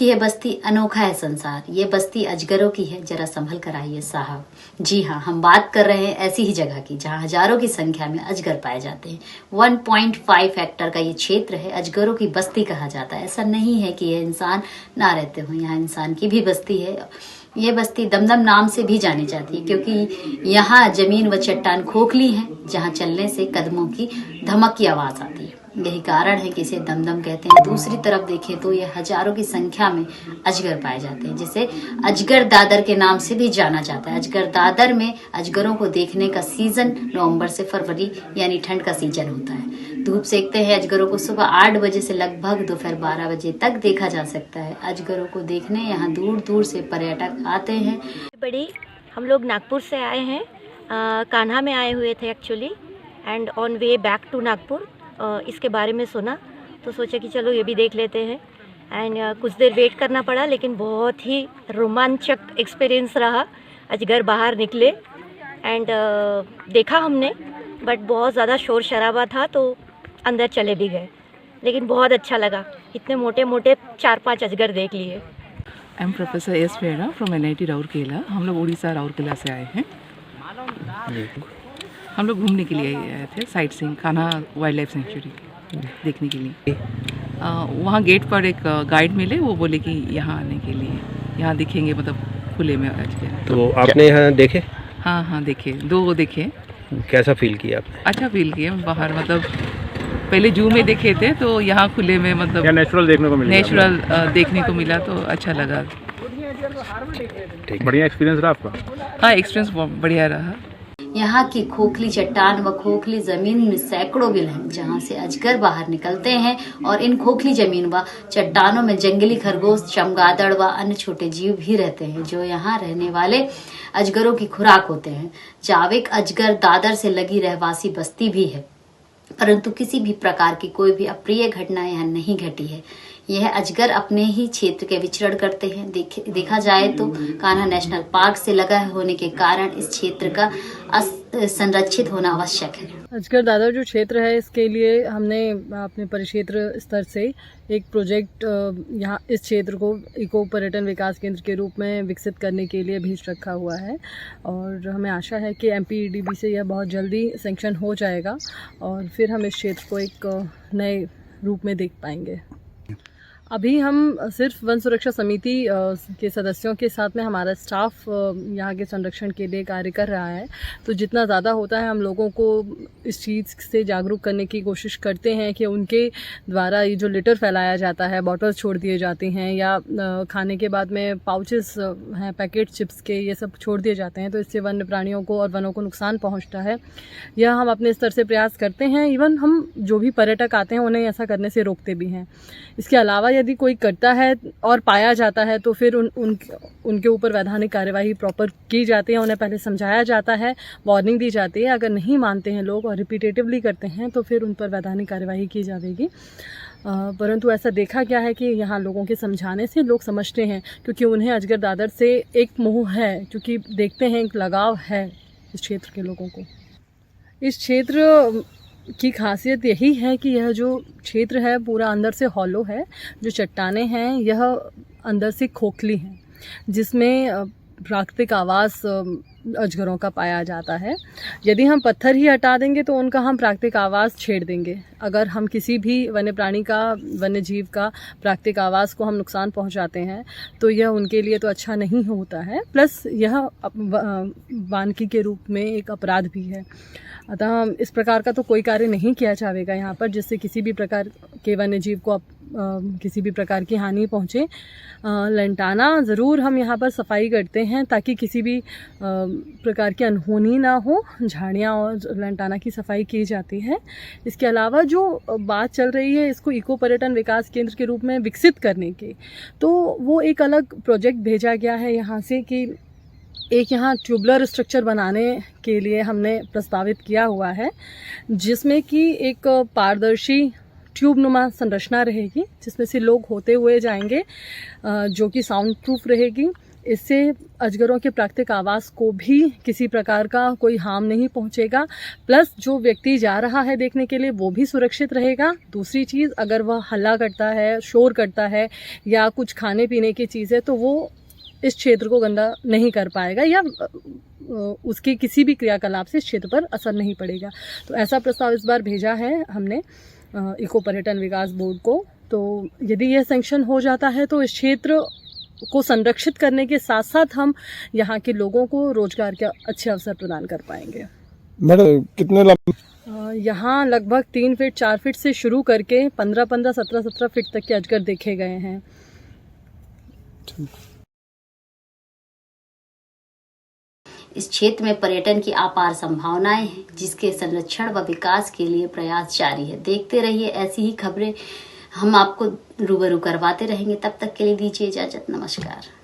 की है बस्ती, अनोखा है संसार। ये बस्ती अजगरों की है, जरा संभल कर आइए साहब। जी हाँ, हम बात कर रहे हैं ऐसी ही जगह की जहाँ हजारों की संख्या में अजगर पाए जाते हैं। 1.5 हेक्टर का ये क्षेत्र है, अजगरों की बस्ती कहा जाता है। ऐसा नहीं है कि ये इंसान ना रहते हो, यहाँ इंसान की भी बस्ती है। ये बस्ती दमदम नाम से भी जानी जाती है क्योंकि यहाँ जमीन व चट्टान खोखली है, जहाँ चलने से कदमों की धमक की आवाज आती है। यही कारण है कि इसे दमदम कहते हैं। दूसरी तरफ देखें तो ये हजारों की संख्या में अजगर पाए जाते हैं, जिसे अजगर दादर के नाम से भी जाना जाता है। अजगर दादर में अजगरों को देखने का सीजन नवंबर से फरवरी यानी ठंड का सीजन होता है। धूप सेकते हैं अजगरों को सुबह 8 बजे से लगभग दोपहर 12 बजे तक देखा जा सकता है। अजगरों को देखने यहाँ दूर दूर से पर्यटक आते हैं। बड़ी हम लोग नागपुर से आए हैं, कान्हा में आए हुए थे actually, and on way back to Nagpur इसके बारे में सुना तो सोचा कि चलो ये भी देख लेते हैं। एंड कुछ देर वेट करना पड़ा, लेकिन बहुत ही रोमांचक एक्सपीरियंस रहा। अजगर बाहर निकले एंड देखा हमने, बट बहुत ज़्यादा शोर शराबा था तो अंदर चले भी गए, लेकिन बहुत अच्छा लगा। इतने मोटे मोटे 4-5 अजगर देख लिए। I am professor S peda from NIT Rourkela. हम लोग उड़ीसा राउरकेला से आए हैं। हम लोग घूमने के लिए आए थे, sight seeing, Kanha wild life sanctuary देखने के लिए। वहाँ गेट पर एक गाइड मिले, वो बोले कि यहाँ आने के लिए, यहाँ दिखेंगे मतलब खुले में अजगर। तो आपने यहाँ देखे? हाँ देखे, 2 देखे। कैसा फील किया आपने? अच्छा फील किया। बाहर मतलब पहले जू में देखे थे, तो यहाँ खुले में मतलब नेचुरल देखने को मिला। नेचुरल देखने को मिला तो अच्छा लगा। बढ़िया एक्सपीरियंस रहा आपका? हाँ, एक्सपीरियंस बढ़िया रहा। यहाँ की खोखली चट्टान व खोखली जमीन में सैकड़ों बिल हैं, जहाँ से अजगर बाहर निकलते हैं और इन खोखली जमीन व चट्टानों में जंगली खरगोश, चमगादड़ व अन्य छोटे जीव भी रहते हैं, जो यहाँ रहने वाले अजगरों की खुराक होते हैं। जाविक अजगर दादर से लगी रहवासी बस्ती भी है, परंतु किसी भी प्रकार की कोई भी अप्रिय घटना यहाँ नहीं घटी है। यह अजगर अपने ही क्षेत्र के विचरण करते हैं। देखा जाए तो कान्हा नेशनल पार्क से लगा होने के कारण इस क्षेत्र का संरक्षित होना आवश्यक है। अजगर दादर जो क्षेत्र है, इसके लिए हमने अपने परिक्षेत्र स्तर से एक प्रोजेक्ट यहाँ इस क्षेत्र को इको पर्यटन विकास केंद्र के रूप में विकसित करने के लिए भेज रखा हुआ है, और हमें आशा है कि MPEDB से यह बहुत जल्दी सैंक्शन हो जाएगा और फिर हम इस क्षेत्र को एक नए रूप में देख पाएंगे। अभी हम सिर्फ वन सुरक्षा समिति के सदस्यों के साथ में हमारा स्टाफ यहाँ के संरक्षण के लिए कार्य कर रहा है, तो जितना ज़्यादा होता है हम लोगों को इस चीज़ से जागरूक करने की कोशिश करते हैं कि उनके द्वारा ये जो लिटर फैलाया जाता है, बॉटल्स छोड़ दिए जाते हैं या खाने के बाद में पाउचेस हैं पैकेट चिप्स के, ये सब छोड़ दिए जाते हैं, तो इससे वन्य प्राणियों को और वनों को नुकसान पहुँचता है। यह हम अपने स्तर से प्रयास करते हैं। इवन हम जो भी पर्यटक आते हैं उन्हें ऐसा करने से रोकते भी हैं। इसके अलावा यदि कोई करता है और पाया जाता है तो फिर उनके ऊपर वैधानिक कार्यवाही प्रॉपर की जाती है। उन्हें पहले समझाया जाता है, वार्निंग दी जाती है। अगर नहीं मानते हैं लोग और रिपीटेटिवली करते हैं तो फिर उन पर वैधानिक कार्यवाही की जाएगी। परंतु ऐसा देखा गया है कि यहाँ लोगों के समझाने से लोग समझते हैं, क्योंकि उन्हें अजगर दादर से एक मोह है, क्योंकि देखते हैं एक लगाव है इस क्षेत्र के लोगों को। इस क्षेत्र की खासियत यही है कि यह जो क्षेत्र है पूरा अंदर से हॉलो है। जो चट्टानें हैं यह अंदर से खोखली हैं, जिसमें प्राकृतिक आवास अजगरों का पाया जाता है। यदि हम पत्थर ही हटा देंगे तो उनका हम प्राकृतिक आवास छेड़ देंगे। अगर हम किसी भी वन्य प्राणी का, वन्य जीव का प्राकृतिक आवास को हम नुकसान पहुंचाते हैं तो यह उनके लिए तो अच्छा नहीं होता है, प्लस यह वानिकी के रूप में एक अपराध भी है। अतः इस प्रकार का तो कोई कार्य नहीं किया जाएगा यहाँ पर जिससे किसी भी प्रकार के वन्य जीव को किसी भी प्रकार की हानि पहुँचे। लंटाना ज़रूर हम यहाँ पर सफाई करते हैं ताकि किसी भी प्रकार की अनहोनी ना हो। झाड़ियाँ और लंटाना की सफाई की जाती है। इसके अलावा जो बात चल रही है इसको इको पर्यटन विकास केंद्र के रूप में विकसित करने की, तो वो एक अलग प्रोजेक्ट भेजा गया है यहाँ से कि एक यहाँ ट्यूबलर स्ट्रक्चर बनाने के लिए हमने प्रस्तावित किया हुआ है, जिसमें कि एक पारदर्शी ट्यूबनुमा संरचना रहेगी जिसमें से लोग होते हुए जाएंगे, जो कि साउंड प्रूफ रहेगी इससे अजगरों के प्राकृतिक आवास को भी किसी प्रकार का कोई हार्म नहीं पहुंचेगा, प्लस जो व्यक्ति जा रहा है देखने के लिए वो भी सुरक्षित रहेगा। दूसरी चीज़, अगर वह हल्ला करता है, शोर करता है या कुछ खाने पीने की चीज़ है तो वो इस क्षेत्र को गंदा नहीं कर पाएगा या उसके किसी भी क्रियाकलाप से इस क्षेत्र पर असर नहीं पड़ेगा। तो ऐसा प्रस्ताव इस बार भेजा है हमने इको पर्यटन विकास बोर्ड को। तो यदि यह सैंक्शन हो जाता है तो इस क्षेत्र को संरक्षित करने के साथ साथ हम यहाँ के लोगों को रोजगार के अच्छे अवसर प्रदान कर पाएंगे। मैडम कितने यहाँ लगभग 3 फीट 4 फीट से शुरू करके 15-15, 17-17 फीट तक के अजगर देखे गए हैं। इस क्षेत्र में पर्यटन की अपार संभावनाएं हैं, जिसके संरक्षण व विकास के लिए प्रयास जारी है। देखते रहिए, ऐसी ही खबरें हम आपको रूबरू करवाते रहेंगे। तब तक के लिए दीजिए इजाजत। नमस्कार।